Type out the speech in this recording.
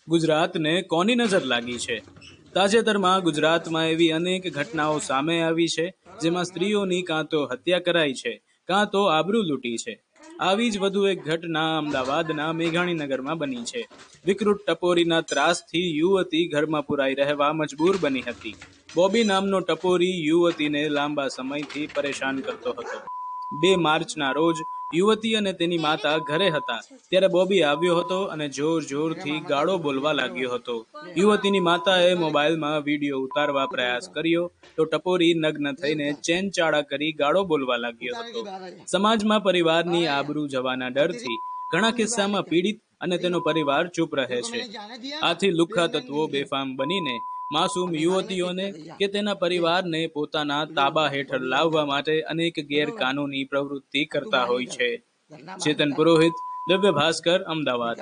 ગુજરાતને કોની નજર લાગી છે? તાજેતરમાં ગુજરાતમાં એવી અનેક ઘટનાઓ સામે આવી છે જેમાં સ્ત્રીઓની કાં તો હત્યા કરાઈ છે, કાં તો આબરૂ લૂંટી છે. આવી જ વધુ એક ઘટના અમદાવાદના મેઘાણીનગરમાં બની છે. વિકૃત ટપોરીના ત્રાસથી યુવતી ઘરમાં પુરાઈ રહેવા મજબૂર બની હતી. બોબી નામનો ટપોરી યુવતીને લાંબા સમયથી પરેશાન કરતો હતો. 2 માર્ચના રોજ યુવતી અને તેની માતા ઘરે હતા ત્યારે બોબી આવ્યો હતો અને જોરથી ગાળો બોલવા લાગ્યો હતો. યુવતીની માતાએ મોબાઈલમાં વિડીયો ઉતારવા પ્રયાસ કર્યો તો ટપોરી નગ્ન થઈને ચેનચાળા કરી ગાળો બોલવા લાગ્યો હતો. સમાજમાં પરિવારની આબરૂ જવાના ડરથી ઘણા કિસ્સામાં પીડિત અને તેનો પરિવાર ચૂપ રહે છે. આથી લુખ્ખા તત્વો બેફામ બનીને માસૂમ યુવતીઓને કે તેના પરિવારને પોતાના તાબા હેઠળ લાવવા માટે અનેક ગેરકાનૂની પ્રવૃત્તિ કરતા હોય છે. ચેતન પુરોહિત, દિવ્ય ભાસ્કર, અમદાવાદ.